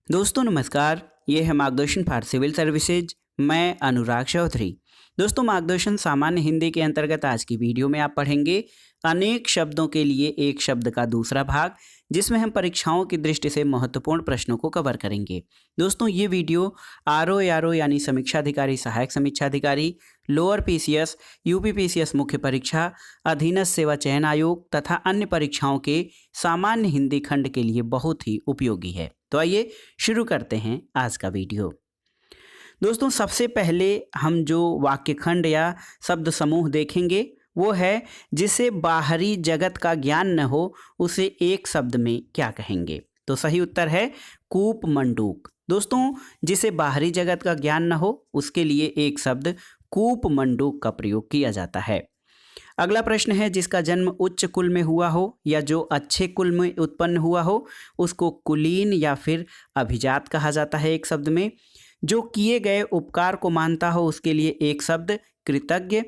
दोस्तों नमस्कार, ये है मार्गदर्शन फॉर सिविल सर्विसेज। मैं अनुराग चौधरी। दोस्तों मार्गदर्शन सामान्य हिंदी के अंतर्गत आज की वीडियो में आप पढ़ेंगे अनेक शब्दों के लिए एक शब्द का दूसरा भाग, जिसमें हम परीक्षाओं की दृष्टि से महत्वपूर्ण प्रश्नों को कवर करेंगे। दोस्तों ये वीडियो आरओ यानी समीक्षा अधिकारी, सहायक समीक्षा अधिकारी, लोअर पीसीएस, यूपी पीसीएस मुख्य परीक्षा, अधीनस्थ सेवा चयन आयोग तथा अन्य परीक्षाओं के सामान्य हिंदी खंड के लिए बहुत ही उपयोगी है। तो आइए शुरू करते हैं आज का वीडियो। दोस्तों सबसे पहले हम जो वाक्य खंड या शब्द समूह देखेंगे वो है जिसे बाहरी जगत का ज्ञान न हो उसे एक शब्द में क्या कहेंगे। तो सही उत्तर है कूप मंडूक। दोस्तों जिसे बाहरी जगत का ज्ञान न हो उसके लिए एक शब्द कूप मंडूक का प्रयोग किया जाता है। अगला प्रश्न है जिसका जन्म उच्च कुल में हुआ हो या जो अच्छे कुल में उत्पन्न हुआ हो उसको कुलीन या फिर अभिजात कहा जाता है एक शब्द में। जो किए गए उपकार को मानता हो उसके लिए एक शब्द कृतज्ञ।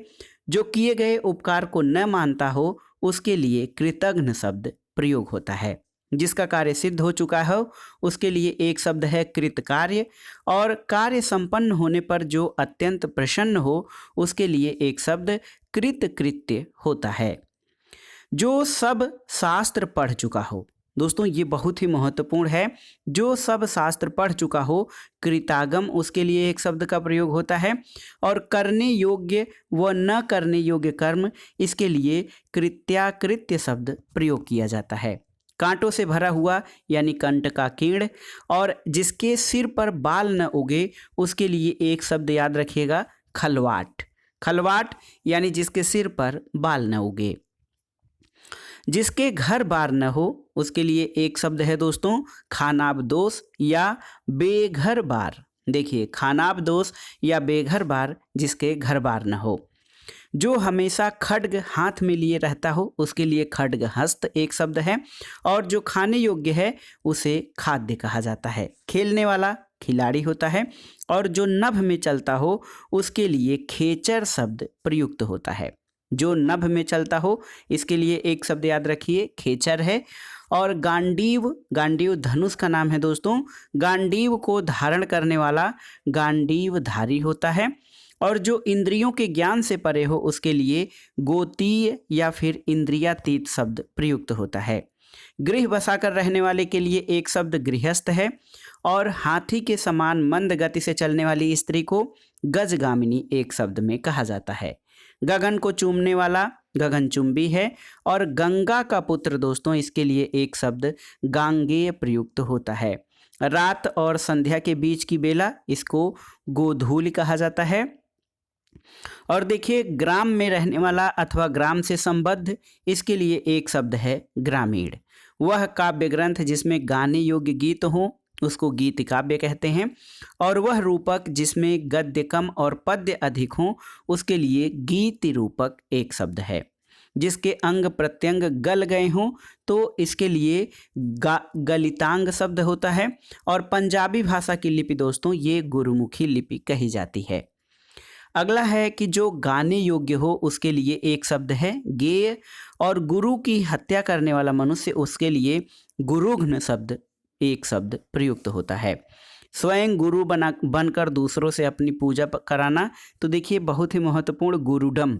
जो किए गए उपकार को न मानता हो उसके लिए कृतघ्न शब्द प्रयोग होता है। जिसका कार्य सिद्ध हो चुका हो उसके लिए एक शब्द है कृतकार्य। और कार्य संपन्न होने पर जो अत्यंत प्रसन्न हो उसके लिए एक शब्द कृतकृत्य होता है। जो सब शास्त्र पढ़ चुका हो, दोस्तों ये बहुत ही महत्वपूर्ण है। जो सब शास्त्र पढ़ चुका हो कृतागम उसके लिए एक शब्द का प्रयोग होता है। और करने योग्य व न करने योग्य कर्म इसके लिए कृत्याकृत्य शब्द प्रयोग किया जाता है। कांटों से भरा हुआ यानी कंट का कीड़। और जिसके सिर पर बाल न उगे उसके लिए एक शब्द याद रखिएगा खलवाट। खलवाट यानी जिसके सिर पर बाल न उगे। जिसके घर बार न हो उसके लिए एक शब्द है दोस्तों खानाबदोश या बेघर बार। देखिए खानाबदोश या बेघर बार जिसके घर बार न हो। जो हमेशा खड्ग हाथ में लिए रहता हो उसके लिए खड्गहस्त एक शब्द है। और जो खाने योग्य है उसे खाद्य कहा जाता है। खेलने वाला खिलाड़ी होता है। और जो नभ में चलता हो उसके लिए खेचर शब्द प्रयुक्त होता है। जो नभ में चलता हो इसके लिए एक शब्द याद रखिए खेचर है। और गांडीव, गांडीव धनुष का नाम है दोस्तों। गांडीव को धारण करने वाला गांडीवधारी होता है। और जो इंद्रियों के ज्ञान से परे हो उसके लिए गोतीय या फिर इंद्रियातीत शब्द प्रयुक्त होता है। गृह बसाकर रहने वाले के लिए एक शब्द गृहस्थ है। और हाथी के समान मंद गति से चलने वाली स्त्री को गजगामिनी एक शब्द में कहा जाता है। गगन को चूमने वाला गगनचुंबी है। और गंगा का पुत्र दोस्तों इसके लिए एक शब्द गांगेय प्रयुक्त होता है। रात और संध्या के बीच की बेला इसको गोधूलि कहा जाता है। और देखिए ग्राम में रहने वाला अथवा ग्राम से संबद्ध इसके लिए एक शब्द है ग्रामीण। वह काव्य ग्रंथ जिसमें गाने योग्य गीत हों उसको गीत काव्य कहते हैं। और वह रूपक जिसमें गद्य कम और पद्य अधिक हों उसके लिए गीति रूपक एक शब्द है। जिसके अंग प्रत्यंग गल गए हों तो इसके लिए गलितांग शब्द होता है। और पंजाबी भाषा की लिपि दोस्तों ये गुरुमुखी लिपि कही जाती है। अगला है कि जो गाने योग्य हो उसके लिए एक शब्द है गेय। और गुरु की हत्या करने वाला मनुष्य उसके लिए गुरुघ्न शब्द एक शब्द प्रयुक्त होता है। स्वयं गुरु बनकर दूसरों से अपनी पूजा कराना, तो देखिए बहुत ही महत्वपूर्ण गुरुडम।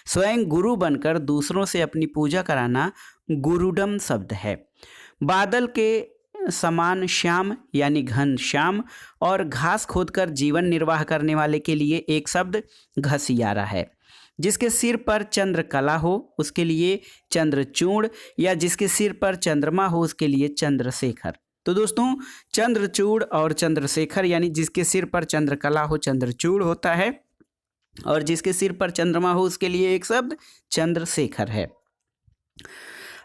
स्वयं गुरु बनकर दूसरों से अपनी पूजा कराना गुरुडम शब्द है। बादल के समान श्याम यानी घन श्याम। और घास खोदकर जीवन निर्वाह करने वाले के लिए एक शब्द घसियारा है। जिसके सिर पर चंद्रकला हो उसके लिए चंद्रचूड़। या जिसके सिर पर चंद्रमा हो उसके लिए चंद्रशेखर। तो दोस्तों चंद्रचूड़ और चंद्रशेखर यानी जिसके सिर पर चंद्रकला हो चंद्रचूड़ होता है। और जिसके सिर पर चंद्रमा हो उसके लिए एक शब्द चंद्रशेखर है।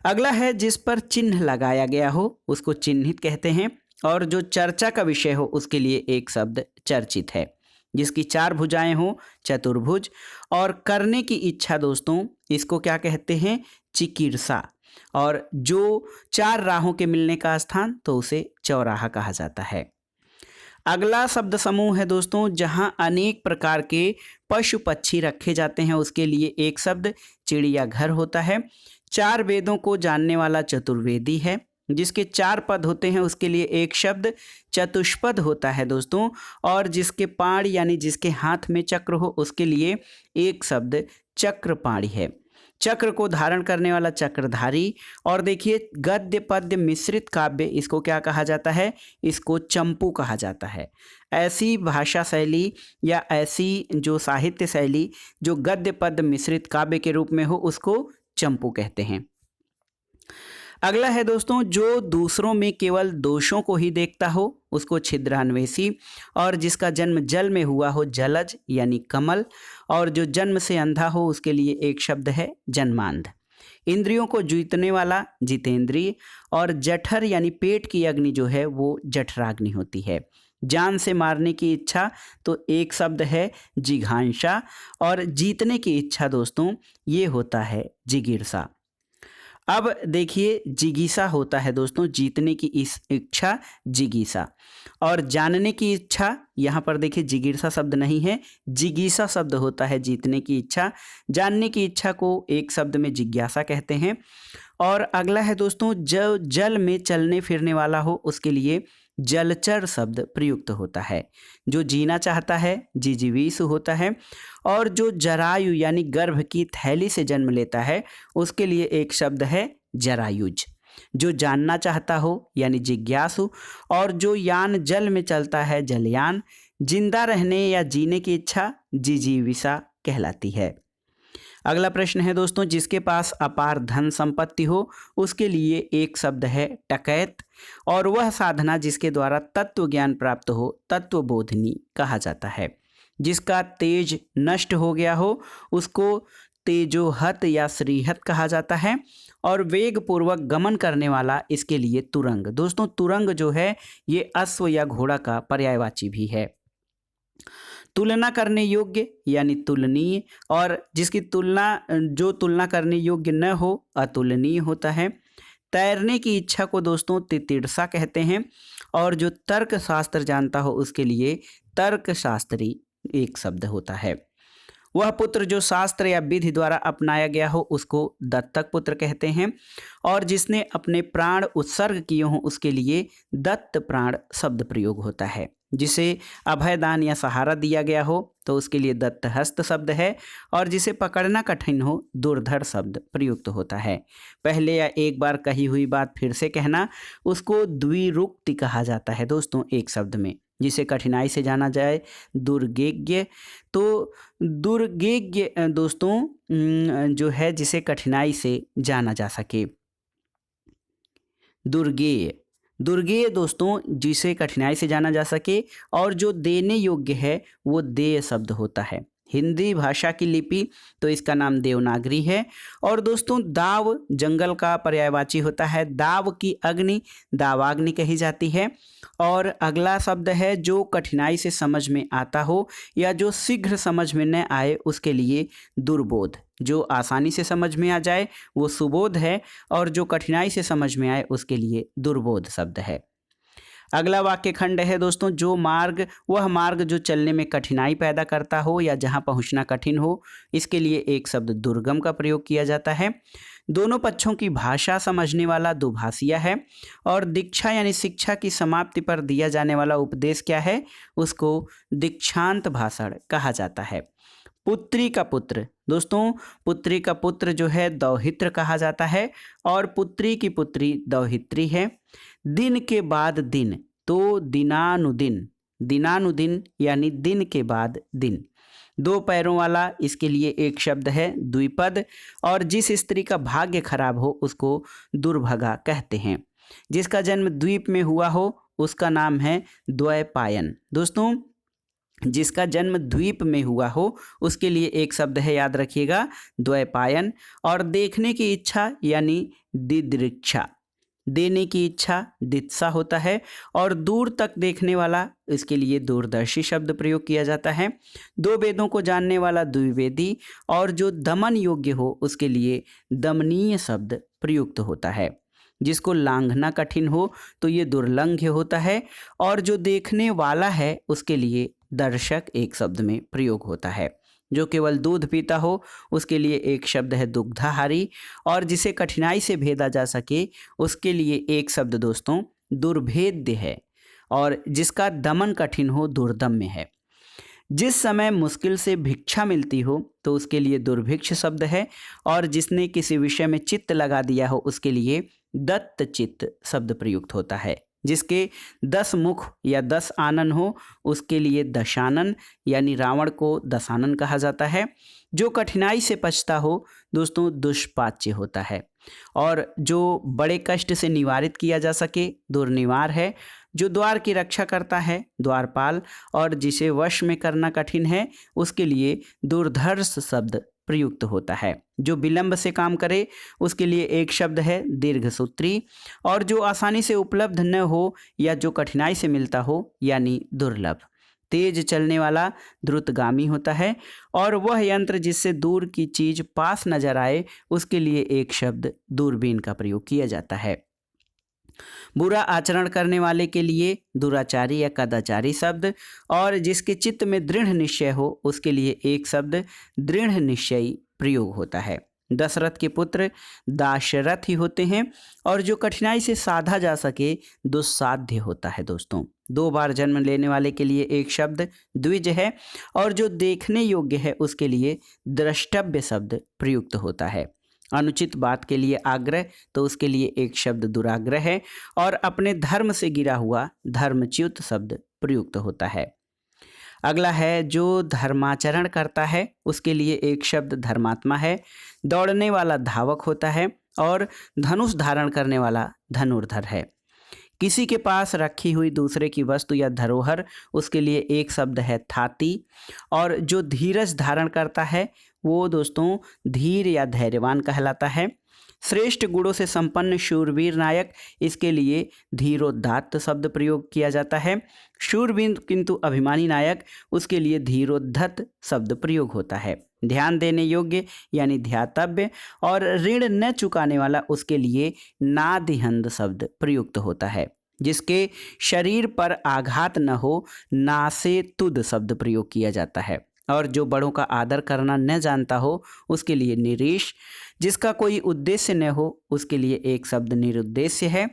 अगला है जिस पर चिन्ह लगाया गया हो उसको चिन्हित कहते हैं। और जो चर्चा का विषय हो उसके लिए एक शब्द चर्चित है। जिसकी चार भुजाएं हो चतुर्भुज। और करने की इच्छा दोस्तों इसको क्या कहते हैं चिकीर्षा। और जो चार राहों के मिलने का स्थान तो उसे चौराहा कहा जाता है। अगला शब्द समूह है दोस्तों जहां अनेक प्रकार के पशु पक्षी रखे जाते हैं उसके लिए एक शब्द चिड़ियाघर होता है। चार वेदों को जानने वाला चतुर्वेदी है। जिसके 4 पद होते हैं उसके लिए एक शब्द चतुष्पद होता है दोस्तों। और जिसके पाण यानी जिसके हाथ में चक्र हो उसके लिए एक शब्द चक्रपाणी है। चक्र को धारण करने वाला चक्रधारी। और देखिए गद्य पद्य मिश्रित काव्य इसको क्या कहा जाता है, इसको चंपू कहा जाता है। ऐसी भाषा शैली या ऐसी जो साहित्य शैली जो गद्य पद्य मिश्रित काव्य के रूप में हो उसको चंपू कहते हैं। अगला है दोस्तों, जो दूसरों में केवल दोषों को ही देखता हो उसको छिद्रान्वेषी। और जिसका जन्म जल में हुआ हो जलज यानी कमल। और जो जन्म से अंधा हो उसके लिए एक शब्द है जन्मांध। इंद्रियों को जीतने वाला जितेंद्रिय। और जठर यानी पेट की अग्नि जो है वो जठराग्नि होती है। जान से मारने की इच्छा तो एक शब्द है जिघांसा। और जीतने की इच्छा दोस्तों ये होता है जिगीर्षा। अब देखिए जिगीसा होता है दोस्तों, जीतने की इस इच्छा जिगीसा। और जानने की इच्छा, यहाँ पर देखिए जिगीर्षा शब्द नहीं है, जिगीसा शब्द होता है जीतने की इच्छा। जानने की इच्छा को एक शब्द में जिज्ञासा कहते हैं। और अगला है दोस्तों, जो जल में चलने फिरने वाला हो उसके लिए जलचर शब्द प्रयुक्त होता है। जो जीना चाहता है जिजीविषु होता है। और जो जरायु यानी गर्भ की थैली से जन्म लेता है उसके लिए एक शब्द है जरायुज। जो जानना चाहता हो यानी जिज्ञासु। और जो यान जल में चलता है जलयान। जिंदा रहने या जीने की इच्छा जिजीविषा कहलाती है। अगला प्रश्न है दोस्तों, जिसके पास अपार धन संपत्ति हो उसके लिए एक शब्द है टकैत। और वह साधना जिसके द्वारा तत्व ज्ञान प्राप्त हो तत्वबोधिनी कहा जाता है। जिसका तेज नष्ट हो गया हो उसको तेजोहत या श्रीहत कहा जाता है। और वेग पूर्वक गमन करने वाला इसके लिए तुरंग। दोस्तों तुरंग जो है ये अश्व या घोड़ा का पर्यायवाची भी है। तुलना करने योग्य यानी तुलनीय। और जिसकी तुलना जो तुलना करने योग्य न हो अतुलनीय होता है। तैरने की इच्छा को दोस्तों तितिर्षा कहते हैं। और जो तर्क शास्त्र जानता हो उसके लिए तर्कशास्त्री एक शब्द होता है। वह पुत्र जो शास्त्र या विधि द्वारा अपनाया गया हो उसको दत्तक पुत्र कहते हैं। और जिसने अपने प्राण उत्सर्ग किए हों उसके लिए दत्त प्राण शब्द प्रयोग होता है। जिसे अभयदान या सहारा दिया गया हो तो उसके लिए दत्तहस्त शब्द है। और जिसे पकड़ना कठिन हो दुर्धर शब्द प्रयुक्त होता है। पहले या एक बार कही हुई बात फिर से कहना उसको द्विरुक्ति कहा जाता है दोस्तों एक शब्द में। जिसे कठिनाई से जाना जाए दुर्गेज्ञ। तो दुर्गेज्ञ दोस्तों जो है जिसे कठिनाई से जाना जा सके। दुर्गेय दुर्गेय दोस्तों जिसे कठिनाई से जाना जा सके। और जो देने योग्य है वो देय शब्द होता है। हिंदी भाषा की लिपि तो इसका नाम देवनागरी है। और दोस्तों दाव जंगल का पर्यायवाची होता है। दाव की अग्नि दावाग्नि कही जाती है। और अगला शब्द है जो कठिनाई से समझ में आता हो या जो शीघ्र समझ में न आए उसके लिए दुर्बोध। जो आसानी से समझ में आ जाए वो सुबोध है। और जो कठिनाई से समझ में आए उसके लिए दुर्बोध शब्द है। अगला वाक्य खंड है दोस्तों, जो मार्ग वह मार्ग जो चलने में कठिनाई पैदा करता हो या जहां पहुंचना कठिन हो इसके लिए एक शब्द दुर्गम का प्रयोग किया जाता है। दोनों पक्षों की भाषा समझने वाला दुभाषिया है। और दीक्षा यानी शिक्षा की समाप्ति पर दिया जाने वाला उपदेश क्या है उसको दीक्षांत भाषण कहा जाता है। पुत्री का पुत्र दोस्तों पुत्री का पुत्र जो है दौहित्र कहा जाता है। और पुत्री की पुत्री दौहित्री है। दिन के बाद दिन तो दिनानुदिन। दिनानुदिन यानी दिन के बाद दिन। 2 पैरों वाला इसके लिए एक शब्द है द्विपद। और जिस स्त्री का भाग्य खराब हो उसको दुर्भगा कहते हैं। जिसका जन्म द्वीप में हुआ हो उसका नाम है द्वैपायन। दोस्तों जिसका जन्म द्वीप में हुआ हो उसके लिए एक शब्द है याद रखिएगा द्वैपायन। और देखने की इच्छा यानी दिदृक्षा। देने की इच्छा दित्सा होता है। और दूर तक देखने वाला इसके लिए दूरदर्शी शब्द प्रयोग किया जाता है। 2 वेदों को जानने वाला द्विवेदी। और जो दमन योग्य हो उसके लिए दमनीय शब्द प्रयुक्त होता है। जिसको लांघना कठिन हो तो ये दुर्लंघ्य होता है। और जो देखने वाला है उसके लिए दर्शक एक शब्द में प्रयोग होता है। जो केवल दूध पीता हो उसके लिए एक शब्द है दुग्धाहारी, और जिसे कठिनाई से भेदा जा सके उसके लिए एक शब्द दोस्तों दुर्भेद्य है, और जिसका दमन कठिन हो दुर्दम्य है। जिस समय मुश्किल से भिक्षा मिलती हो तो उसके लिए दुर्भिक्ष शब्द है, और जिसने किसी विषय में चित्त लगा दिया हो उसके लिए दत्त चित्त शब्द प्रयुक्त होता है। जिसके 10 मुख या 10 आनन हो उसके लिए दशानन यानी रावण को दशानन कहा जाता है। जो कठिनाई से पचता हो दोस्तों दुष्पाच्य होता है, और जो बड़े कष्ट से निवारित किया जा सके दुर्निवार है। जो द्वार की रक्षा करता है द्वारपाल, और जिसे वश में करना कठिन है उसके लिए दुर्धर्ष शब्द प्रयुक्त होता है। जो विलंब से काम करे उसके लिए एक शब्द है दीर्घसूत्री, और जो आसानी से उपलब्ध न हो या जो कठिनाई से मिलता हो यानी दुर्लभ। तेज चलने वाला द्रुतगामी होता है, और वह यंत्र जिससे दूर की चीज पास नजर आए उसके लिए एक शब्द दूरबीन का प्रयोग किया जाता है। बुरा आचरण करने वाले के लिए दुराचारी या कदाचारी शब्द, और जिसके चित्त में दृढ़ निश्चय हो उसके लिए एक शब्द दृढ़ निश्चयी प्रयोग होता है। दशरथ के पुत्र दाशरथ ही होते हैं, और जो कठिनाई से साधा जा सके दुस्साध्य होता है दोस्तों। 2 बार जन्म लेने वाले के लिए एक शब्द द्विज है, और जो देखने योग्य है उसके लिए द्रष्टव्य शब्द प्रयुक्त होता है। अनुचित बात के लिए आग्रह तो उसके लिए एक शब्द दुराग्रह है, और अपने धर्म से गिरा हुआ धर्मच्युत शब्द प्रयुक्त होता है। अगला है जो धर्माचरण करता है उसके लिए एक शब्द धर्मात्मा है। दौड़ने वाला धावक होता है, और धनुष धारण करने वाला धनुर्धर है। किसी के पास रखी हुई दूसरे की वस्तु या धरोहर उसके लिए एक शब्द है थाती, और जो धीरज धारण करता है वो दोस्तों धीर या धैर्यवान कहलाता है। श्रेष्ठ गुणों से संपन्न शूरवीर नायक इसके लिए धीरोदात्त शब्द प्रयोग किया जाता है। शूरवीर किंतु अभिमानी नायक उसके लिए धीरोद्धत शब्द प्रयोग होता है। ध्यान देने योग्य यानी ध्यातव्य, और ऋण न चुकाने वाला उसके लिए नादिहंद शब्द प्रयुक्त होता है। जिसके शरीर पर आघात न हो नासे तुद शब्द प्रयोग किया जाता है, और जो बड़ों का आदर करना न जानता हो उसके लिए निरीश। जिसका कोई उद्देश्य न हो उसके लिए एक शब्द निरुद्देश्य है।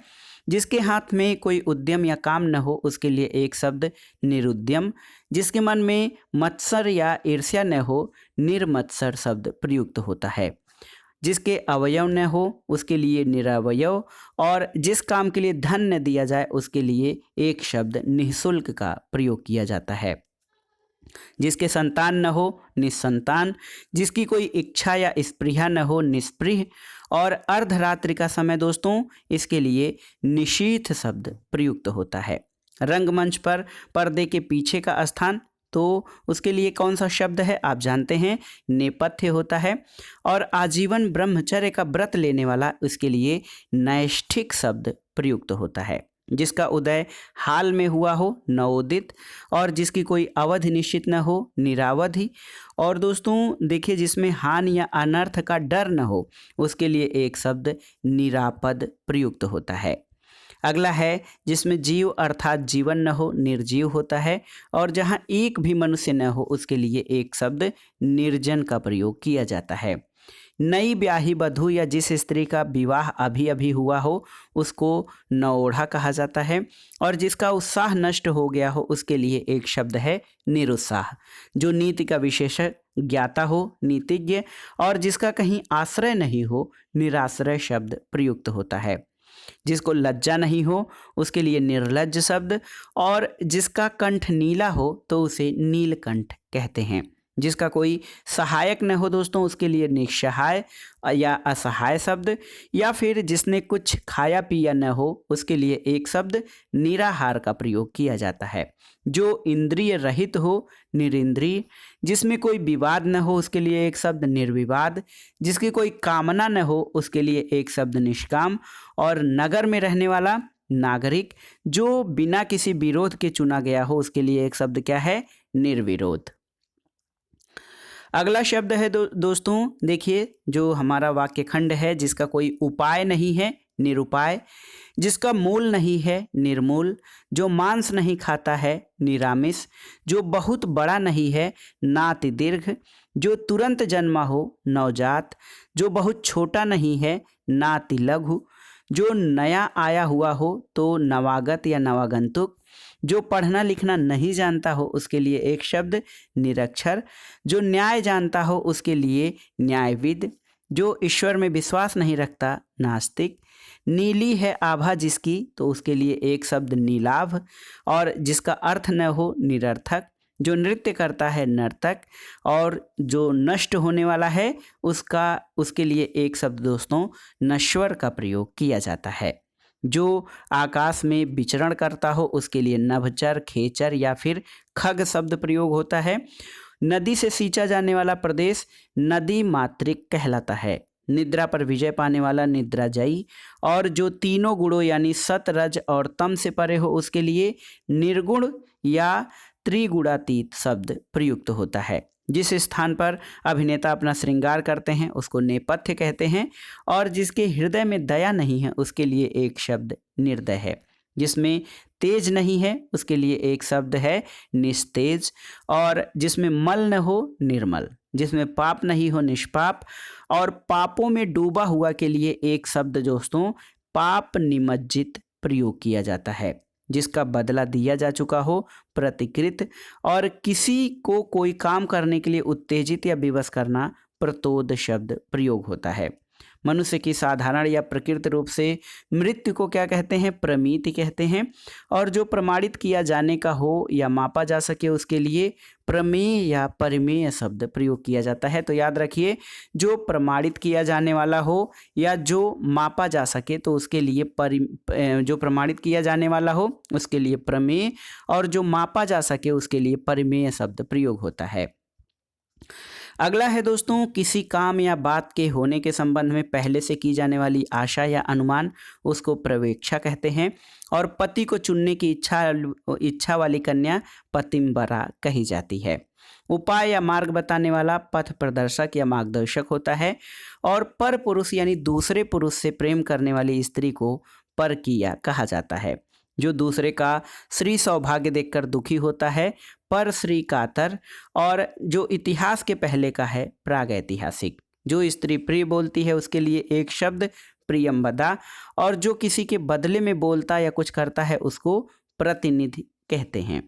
जिसके हाथ में कोई उद्यम या काम न हो उसके लिए एक शब्द निरुद्यम। जिसके मन में मत्सर या ईर्ष्या न हो निर्मत्सर शब्द प्रयुक्त होता है। जिसके अवयव न हो उसके लिए निरवयव, और जिस काम के लिए धन न दिया जाए उसके लिए एक शब्द निःशुल्क का प्रयोग किया जाता है। जिसके संतान न हो निस्संतान। जिसकी कोई इच्छा या स्पृहा न हो निस्पृह, और अर्धरात्रि का समय दोस्तों इसके लिए निशीथ शब्द प्रयुक्त होता है। रंगमंच पर पर्दे के पीछे का स्थान तो उसके लिए कौन सा शब्द है आप जानते हैं, नेपथ्य होता है। और आजीवन ब्रह्मचर्य का व्रत लेने वाला उसके लिए नैष्ठिक शब्द प्रयुक्त होता है। जिसका उदय हाल में हुआ हो नवोदित, और जिसकी कोई अवधि निश्चित न हो निरावधि, और दोस्तों देखिए जिसमें हान या अनर्थ का डर न हो उसके लिए एक शब्द निरापद प्रयुक्त होता है। अगला है जिसमें जीव अर्थात जीवन न हो निर्जीव होता है, और जहाँ एक भी मनुष्य न हो उसके लिए एक शब्द निर्जन का प्रयोग किया जाता है। नई ब्याही बधू या जिस स्त्री का विवाह अभी अभी हुआ हो उसको नवोढ़ा कहा जाता है, और जिसका उत्साह नष्ट हो गया हो उसके लिए एक शब्द है निरुत्साह। जो नीति का विशेष ज्ञाता हो नीतिज्ञ, और जिसका कहीं आश्रय नहीं हो निराश्रय शब्द प्रयुक्त होता है। जिसको लज्जा नहीं हो उसके लिए निर्लज्ज शब्द, और जिसका कंठ नीला हो तो उसे नीलकंठ कहते हैं। जिसका कोई सहायक न हो दोस्तों उसके लिए निस्सहाय या असहाय शब्द, या फिर जिसने कुछ खाया पिया न हो उसके लिए एक शब्द निराहार का प्रयोग किया जाता है। जो इंद्रिय रहित हो निरिंद्रिय। जिसमें कोई विवाद न हो उसके लिए एक शब्द निर्विवाद। जिसकी कोई कामना न हो उसके लिए एक शब्द निष्काम, और नगर में रहने वाला नागरिक। जो बिना किसी विरोध के चुना गया हो उसके लिए एक शब्द क्या है निर्विरोध। अगला शब्द है दोस्तों देखिए जो हमारा वाक्य खंड है जिसका कोई उपाय नहीं है निरुपाय। जिसका मूल नहीं है निर्मूल। जो मांस नहीं खाता है निरामिष। जो बहुत बड़ा नहीं है नाति दीर्घ। जो तुरंत जन्मा हो नवजात, जो बहुत छोटा नहीं है नाति लघु, जो नया आया हुआ हो तो नवागत या नवागंतुक, जो पढ़ना लिखना नहीं जानता हो उसके लिए एक शब्द निरक्षर, जो न्याय जानता हो उसके लिए न्यायविद, जो ईश्वर में विश्वास नहीं रखता नास्तिक, नीली है आभा जिसकी तो उसके लिए एक शब्द नीलाभ, और जिसका अर्थ न हो निरर्थक, जो नृत्य करता है नर्तक, और जो नष्ट होने वाला है उसके लिए एक शब्द दोस्तों नश्वर का प्रयोग किया जाता है। जो आकाश में विचरण करता हो उसके लिए नभचर, खेचर या फिर खग शब्द प्रयोग होता है। नदी से सींचा जाने वाला प्रदेश नदी मातृक कहलाता है। निद्रा पर विजय पाने वाला निद्राजयी, और जो तीनों गुणों यानी सत, रज और तम से परे हो उसके लिए निर्गुण या त्रिगुणातीत शब्द प्रयुक्त होता है। जिस स्थान पर अभिनेता अपना श्रृंगार करते हैं उसको नेपथ्य कहते हैं, और जिसके हृदय में दया नहीं है उसके लिए एक शब्द निर्दय है। जिसमें तेज नहीं है उसके लिए एक शब्द है निस्तेज, और जिसमें मल न हो निर्मल, जिसमें पाप नहीं हो निष्पाप, और पापों में डूबा हुआ के लिए एक शब्द दोस्तों पाप निमज्जित प्रयोग किया जाता है। जिसका बदला दिया जा चुका हो प्रतिकृत, और किसी को कोई काम करने के लिए उत्तेजित या विवश करना प्रतोद शब्द प्रयोग होता है। मनुष्य की साधारण या प्रकृत रूप से मृत्यु को क्या कहते हैं प्रमिति कहते हैं, और जो प्रमाणित किया जाने का हो या मापा जा सके उसके लिए प्रमेय या परिमेय शब्द प्रयोग किया जाता है। तो याद रखिए जो प्रमाणित किया जाने वाला हो या जो मापा जा सके तो उसके लिए जो प्रमाणित किया जाने वाला हो उसके लिए प्रमेय, और जो मापा जा सके उसके लिए परिमेय शब्द प्रयोग होता है। अगला है दोस्तों किसी काम या बात के होने के संबंध में पहले से की जाने वाली आशा या अनुमान उसको प्रवेक्षा कहते हैं, और पति को चुनने की इच्छा वाली कन्या पतिंबरा कही जाती है। उपाय या मार्ग बताने वाला पथ प्रदर्शक या मार्गदर्शक होता है, और पर पुरुष यानी दूसरे पुरुष से प्रेम करने वाली स्त्री को परकीया कहा जाता है। जो दूसरे का श्री सौभाग्य देखकर दुखी होता है पर श्री कातर, और जो इतिहास के पहले का है प्रागैतिहासिक। जो स्त्री प्रिय बोलती है उसके लिए एक शब्द प्रियंवदा, और जो किसी के बदले में बोलता या कुछ करता है उसको प्रतिनिधि कहते हैं।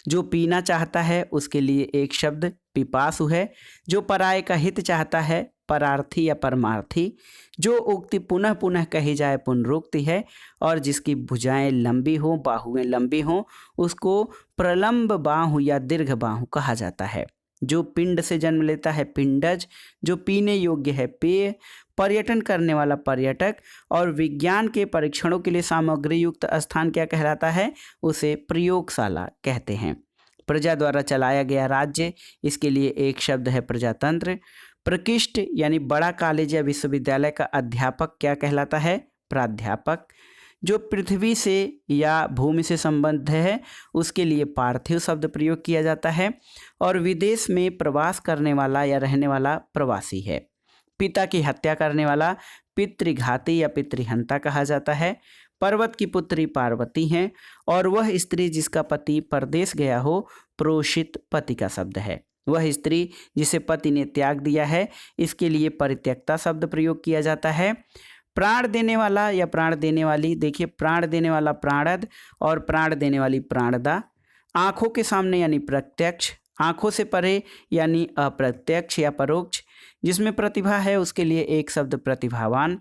जो पीना चाहता है उसके लिए एक शब्द पिपासु है। जो पराये का हित चाहता है परार्थी या परमार्थी। जो उक्ति पुनः पुनः कही जाए पुनरुक्ति है, और जिसकी भुजाएं लंबी हों बाहुएं लंबी हों उसको प्रलंब बाहु या दीर्घ बाहु कहा जाता है। जो पिंड से जन्म लेता है पिंडज। जो पीने योग्य है पेय। पर्यटन करने वाला पर्यटक, और विज्ञान के परीक्षणों के लिए सामग्री युक्त स्थान क्या कहलाता है उसे प्रयोगशाला कहते हैं। प्रजा द्वारा चलाया गया राज्य इसके लिए एक शब्द है प्रजातंत्र। प्रकृष्ट यानी बड़ा कॉलेज या विश्वविद्यालय का अध्यापक क्या कहलाता है प्राध्यापक। जो पृथ्वी से या भूमि से संबंध है उसके लिए पार्थिव शब्द प्रयोग किया जाता है, और विदेश में प्रवास करने वाला या रहने वाला प्रवासी है। पिता की हत्या करने वाला पितृघाती या पितृहंता कहा जाता है। पर्वत की पुत्री पार्वती हैं, और वह स्त्री जिसका पति परदेश गया हो प्रोषित पति का शब्द है। वह स्त्री जिसे पति ने त्याग दिया है इसके लिए परित्यक्ता शब्द प्रयोग किया जाता है। प्राण देने वाला या प्राण देने वाली, देखिए प्राण देने वाला प्राणद और प्राण देने वाली प्राणदा। आँखों के सामने यानी प्रत्यक्ष, आँखों से परे यानी अप्रत्यक्ष या परोक्ष। जिसमें प्रतिभा है उसके लिए एक शब्द प्रतिभावान।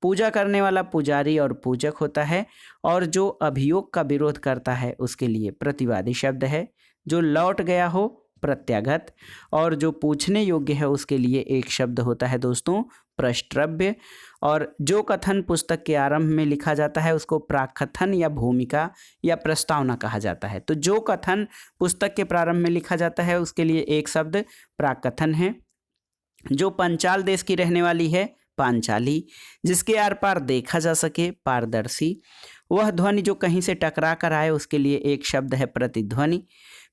पूजा करने वाला पुजारी और पूजक होता है, और जो अभियोग का विरोध करता है उसके लिए प्रतिवादी शब्द है। जो लौट गया हो प्रत्यागत, और जो पूछने योग्य है उसके लिए एक शब्द होता है दोस्तों प्रष्ट्रव्य। और जो कथन पुस्तक के आरंभ में लिखा जाता है उसको प्राकथन या भूमिका या प्रस्तावना कहा जाता है। तो जो कथन पुस्तक के प्रारंभ में लिखा जाता है उसके लिए एक शब्द प्राकथन है। जो पंचाल देश की रहने वाली है पांचाली। जिसके आर पार देखा जा सके पारदर्शी। वह ध्वनि जो कहीं से टकरा कर आए उसके लिए एक शब्द है प्रतिध्वनि।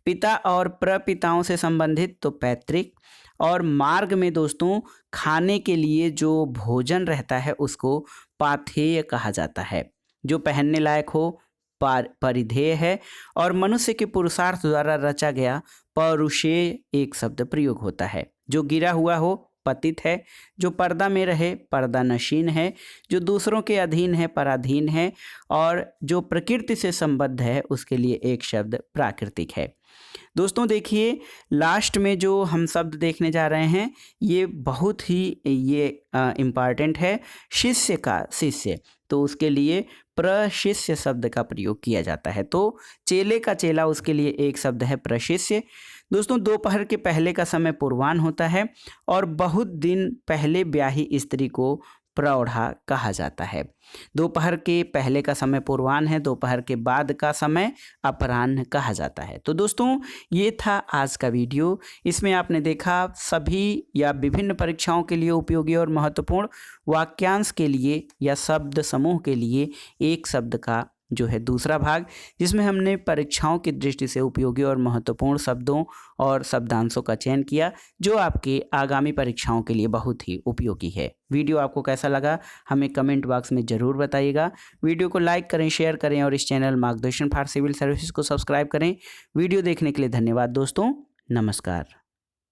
पिता और प्रपिताओं से संबंधित तो पैतृक। और मार्ग में दोस्तों खाने के लिए जो भोजन रहता है उसको पाथेय कहा जाता है। जो पहनने लायक हो परिधेय है और मनुष्य के पुरुषार्थ द्वारा रचा गया पौरुषेय एक शब्द प्रयोग होता है। जो गिरा हुआ हो पतित है, जो पर्दा में रहे पर्दा नशीन है, जो दूसरों के अधीन है पराधीन है, और जो प्रकृति से संबद्ध है उसके लिए एक शब्द प्राकृतिक है। दोस्तों देखिए, लास्ट में जो हम शब्द देखने जा रहे हैं ये बहुत ही इम्पॉर्टेंट है। शिष्य का शिष्य, तो उसके लिए प्रशिष्य शब्द का प्रयोग किया जाता है। तो चेले का चेला, उसके लिए एक शब्द है प्रशिष्य। दोस्तों दोपहर के पहले का समय पूर्वाह्न होता है और बहुत दिन पहले ब्याही स्त्री को प्रौढ़ा कहा जाता है। दोपहर के पहले का समय पूर्वाह्न है, दोपहर के बाद का समय अपराह्न कहा जाता है। तो दोस्तों ये था आज का वीडियो। इसमें आपने देखा सभी या विभिन्न परीक्षाओं के लिए उपयोगी और महत्वपूर्ण वाक्यांश के लिए या शब्द समूह के लिए एक शब्द का जो है दूसरा भाग, जिसमें हमने परीक्षाओं की दृष्टि से उपयोगी और महत्वपूर्ण शब्दों और शब्दांशों का चयन किया जो आपके आगामी परीक्षाओं के लिए बहुत ही उपयोगी है। वीडियो आपको कैसा लगा हमें कमेंट बॉक्स में ज़रूर बताइएगा। वीडियो को लाइक करें, शेयर करें और इस चैनल मार्गदर्शन फॉर सिविल सर्विसेज को सब्सक्राइब करें। वीडियो देखने के लिए धन्यवाद दोस्तों, नमस्कार।